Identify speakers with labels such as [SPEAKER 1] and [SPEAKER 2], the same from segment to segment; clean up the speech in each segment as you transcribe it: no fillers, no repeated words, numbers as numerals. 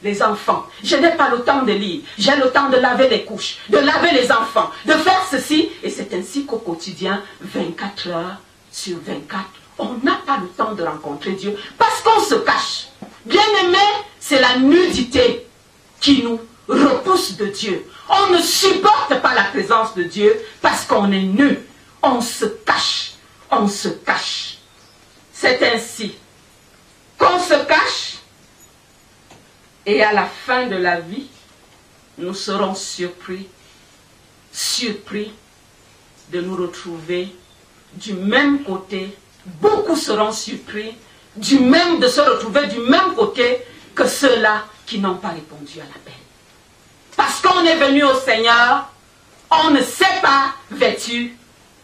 [SPEAKER 1] les enfants. Je n'ai pas le temps de lire. J'ai le temps de laver les couches, de laver les enfants, de faire ceci. Et c'est ainsi qu'au quotidien, 24 heures sur 24, on n'a pas le temps de rencontrer Dieu parce qu'on se cache. Bien-aimé, c'est la nudité qui nous repousse de Dieu. On ne supporte pas la présence de Dieu parce qu'on est nu. On se cache. On se cache. C'est ainsi qu'on se cache et à la fin de la vie, nous serons surpris de nous retrouver du même côté. Beaucoup seront surpris de se retrouver du même côté que ceux-là qui n'ont pas répondu à l'appel. Parce qu'on est venu au Seigneur, on ne s'est pas vêtu,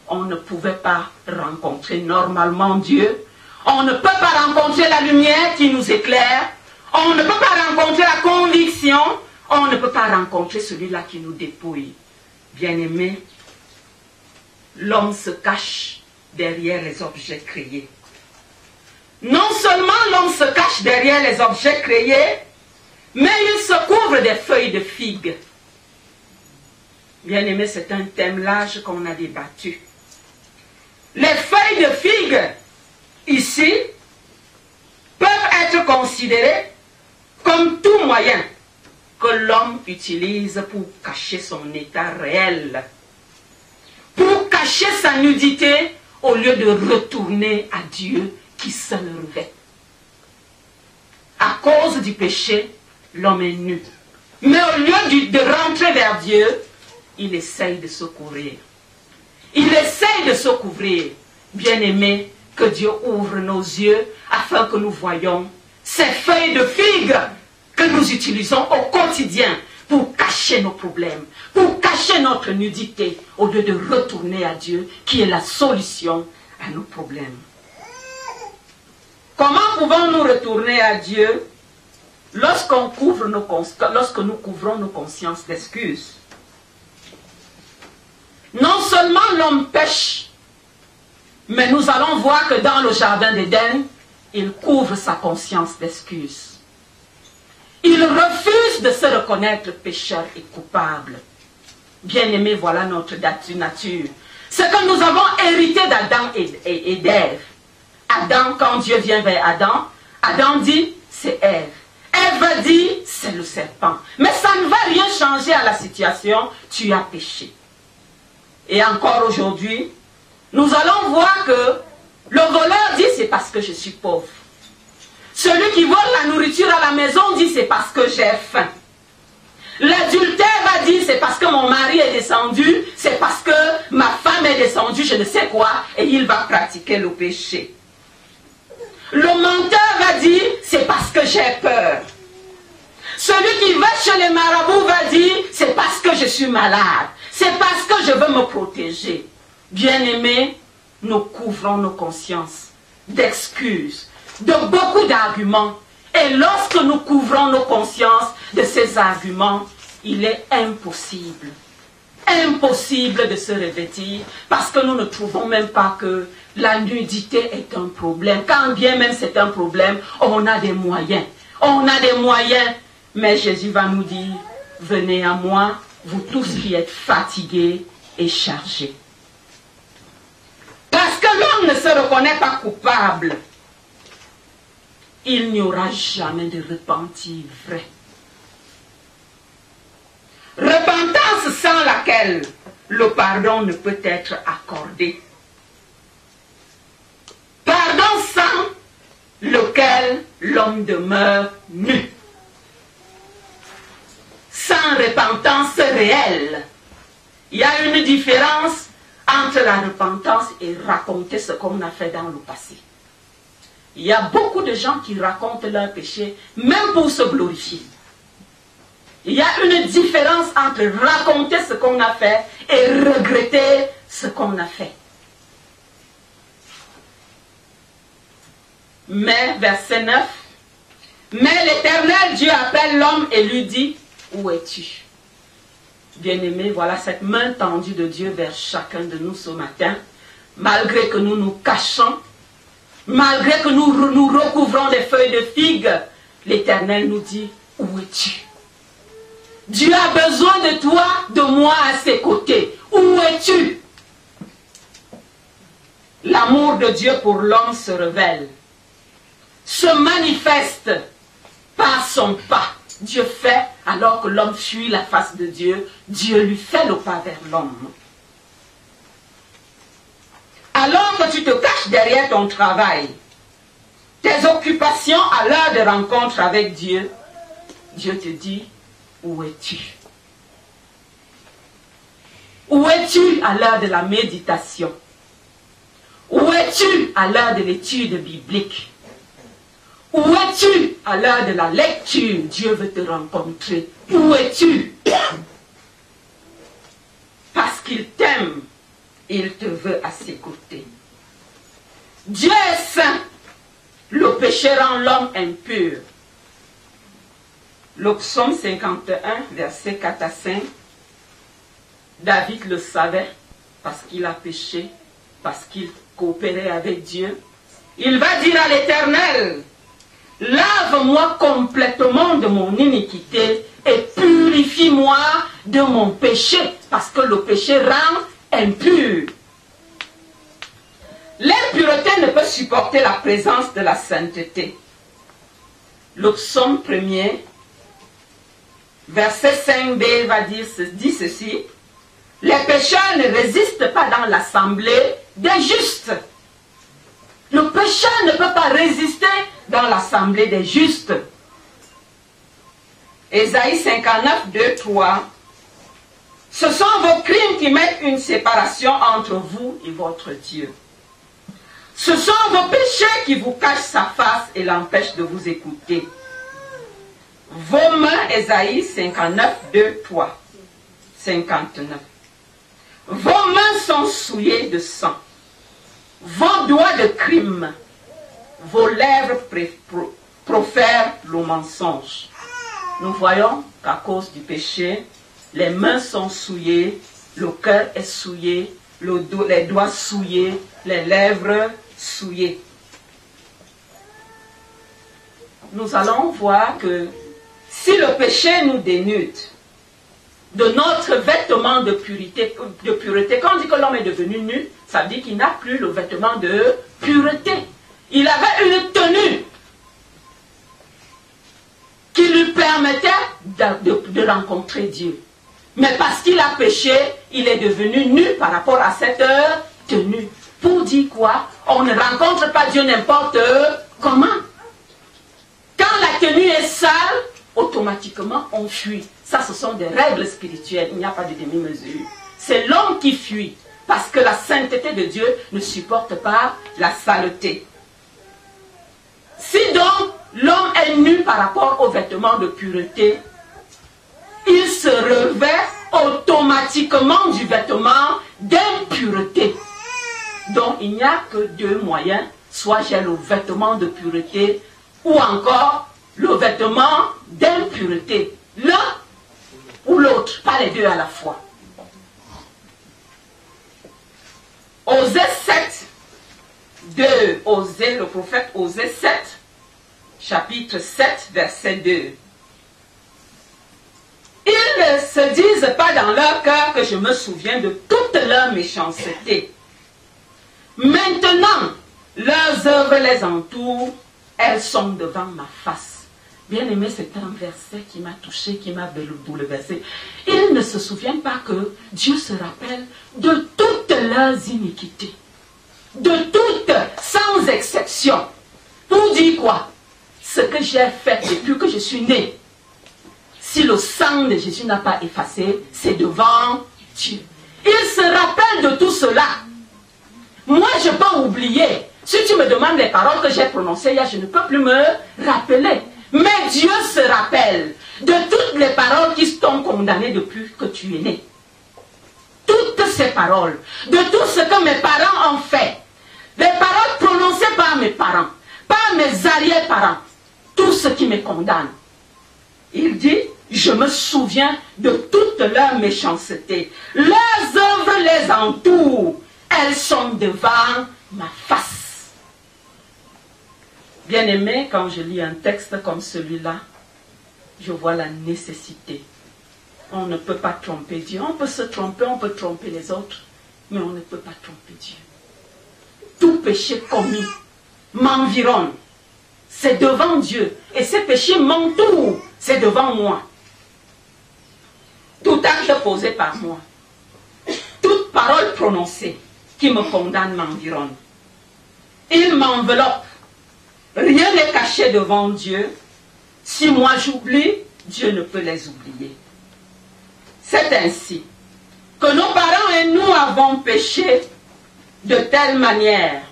[SPEAKER 1] on ne pouvait pas rencontrer normalement Dieu, on ne peut pas rencontrer la lumière qui nous éclaire, on ne peut pas rencontrer la conviction, on ne peut pas rencontrer celui-là qui nous dépouille. Bien-aimé, l'homme se cache derrière les objets créés. Non seulement l'homme se cache derrière les objets créés, mais il se couvre des feuilles de figues. Bien-aimé, c'est un thème large qu'on a débattu. Les feuilles de figues, ici, peuvent être considérées comme tout moyen que l'homme utilise pour cacher son état réel, pour cacher sa nudité au lieu de retourner à Dieu qui se le revêt. À cause du péché, l'homme est nu. Mais au lieu de rentrer vers Dieu, il essaye de se couvrir. Il essaye de se couvrir. Bien-aimé, que Dieu ouvre nos yeux afin que nous voyions ces feuilles de figues que nous utilisons au quotidien pour cacher nos problèmes, pour cacher notre nudité, au lieu de retourner à Dieu qui est la solution à nos problèmes. Comment pouvons-nous retourner à Dieu lorsque nous couvrons nos consciences d'excuses? Non seulement l'homme pêche, mais nous allons voir que dans le jardin d'Éden, il couvre sa conscience d'excuses. Il refuse de se reconnaître pécheur et coupable. Bien-aimé, voilà notre nature. Ce que nous avons hérité d'Adam et d'Ève. Adam, quand Dieu vient vers Adam, Adam dit, c'est Ève. Ève dit, c'est le serpent. Mais ça ne va rien changer à la situation, tu as péché. Et encore aujourd'hui, nous allons voir que le voleur dit, c'est parce que je suis pauvre. Celui qui vole la nourriture à la maison dit, c'est parce que j'ai faim. L'adultère va dire, c'est parce que mon mari est descendu, c'est parce que ma femme est descendue, je ne sais quoi, et il va pratiquer le péché. Le menteur va dire, c'est parce que j'ai peur. Celui qui va chez les marabouts va dire, c'est parce que je suis malade. C'est parce que je veux me protéger. Bien-aimés, nous couvrons nos consciences d'excuses, de beaucoup d'arguments. Et lorsque nous couvrons nos consciences de ces arguments, il est impossible de se revêtir parce que nous ne trouvons même pas que la nudité est un problème. Quand bien même c'est un problème, on a des moyens. On a des moyens. Mais Jésus va nous dire, venez à moi, vous tous qui êtes fatigués et chargés. Parce que l'homme ne se reconnaît pas coupable, il n'y aura jamais de repentir vrai. Repentance sans laquelle le pardon ne peut être accordé. Pardon sans lequel l'homme demeure nu. Sans repentance réelle. Il y a une différence entre la repentance et raconter ce qu'on a fait dans le passé. Il y a beaucoup de gens qui racontent leurs péchés, même pour se glorifier. Il y a une différence entre raconter ce qu'on a fait et regretter ce qu'on a fait. Mais, verset 9, mais l'Éternel Dieu appelle l'homme et lui dit, où es-tu? Bien-aimés, voilà cette main tendue de Dieu vers chacun de nous ce matin. Malgré que nous nous cachons, malgré que nous recouvrons des feuilles de figues, l'Éternel nous dit, où es-tu? Dieu a besoin de toi, de moi à ses côtés. Où es-tu? L'amour de Dieu pour l'homme se révèle, se manifeste par son pas. Dieu fait, alors que l'homme fuit la face de Dieu, Dieu lui fait le pas vers l'homme. Alors que tu te caches derrière ton travail, tes occupations à l'heure de rencontre avec Dieu, Dieu te dit, où es-tu? Où es-tu à l'heure de la méditation? Où es-tu à l'heure de l'étude biblique? Où es-tu à l'heure de la lecture? Dieu veut te rencontrer. Où es-tu? Parce qu'il t'aime, il te veut à ses côtés. Dieu est saint. Le péché rend l'homme impur. Le psaume 51, versets 4 à 5. David le savait parce qu'il a péché, parce qu'il coopérait avec Dieu. Il va dire à l'Éternel, lave-moi complètement de mon iniquité et purifie-moi de mon péché, parce que le péché rend impur. L'impureté ne peut supporter la présence de la sainteté. Le psaume 1er, verset 5b, dit ceci. Les pécheurs ne résistent pas dans l'assemblée des justes. Le pécheur ne peut pas résister dans l'assemblée des justes. Ésaïe 59, 2, 3. Ce sont vos crimes qui mettent une séparation entre vous et votre Dieu. Ce sont vos péchés qui vous cachent sa face et l'empêchent de vous écouter. Vos mains, Ésaïe 59, 2, 3. 59. Vos mains sont souillées de sang. Vos doigts de crime. Vos lèvres profèrent le mensonge. Nous voyons qu'à cause du péché, les mains sont souillées, le cœur est souillé, les doigts souillés, les lèvres souillées. Nous allons voir que si le péché nous dénude de notre vêtement de pureté, quand on dit que l'homme est devenu nu, ça veut dire qu'il n'a plus le vêtement de pureté. Il avait une tenue qui lui permettait de rencontrer Dieu. Mais parce qu'il a péché, il est devenu nu par rapport à cette tenue. Pour dire quoi? On ne rencontre pas Dieu n'importe comment. Quand la tenue est sale, automatiquement on fuit. Ça, ce sont des règles spirituelles. Il n'y a pas de demi-mesure. C'est l'homme qui fuit. Parce que la sainteté de Dieu ne supporte pas la saleté. Si donc l'homme est nu par rapport aux vêtements de pureté, il se revêt automatiquement du vêtement d'impureté. Donc il n'y a que deux moyens. Soit j'ai le vêtement de pureté ou encore le vêtement d'impureté. L'un ou l'autre, pas les deux à la fois. Osée 7, le prophète Osée 7, chapitre 7, verset 2. Ils ne se disent pas dans leur cœur que je me souviens de toute leur méchanceté. Maintenant, leurs œuvres les entourent, elles sont devant ma face. Bien aimé, c'est un verset qui m'a touché, qui m'a bouleversé. Ils ne se souviennent pas que Dieu se rappelle de toutes leurs iniquités. De toutes, sans exception. Pour dire quoi? Ce que j'ai fait depuis que je suis né. Si le sang de Jésus n'a pas effacé, c'est devant Dieu. Il se rappelle de tout cela. Moi, je peux oublier. Si tu me demandes les paroles que j'ai prononcées hier, je ne peux plus me rappeler. Mais Dieu se rappelle de toutes les paroles qui t'ont condamné depuis que tu es né. Toutes ces paroles, de tout ce que mes parents ont fait, les paroles prononcées par mes parents, par mes arrière-parents, tout ce qui me condamne. Il dit, je me souviens de toute leur méchanceté. Leurs œuvres les entourent, elles sont devant ma face. Bien-aimé, quand je lis un texte comme celui-là, je vois la nécessité. On ne peut pas tromper Dieu. On peut se tromper, on peut tromper les autres, mais on ne peut pas tromper Dieu. Tout péché commis m'environne. C'est devant Dieu. Et ces péchés m'entourent. C'est devant moi. Tout acte posé par moi, toute parole prononcée qui me condamne m'environne. Il m'enveloppe. Rien n'est caché devant Dieu. Si moi j'oublie, Dieu ne peut les oublier. C'est ainsi que nos parents et nous avons péché de telle manière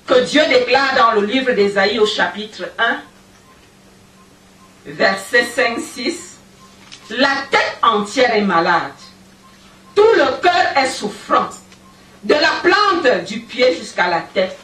[SPEAKER 1] que Dieu déclare dans le livre d'Ésaïe au chapitre 1, versets 5-6, la tête entière est malade, tout le cœur est souffrant, de la plante du pied jusqu'à la tête,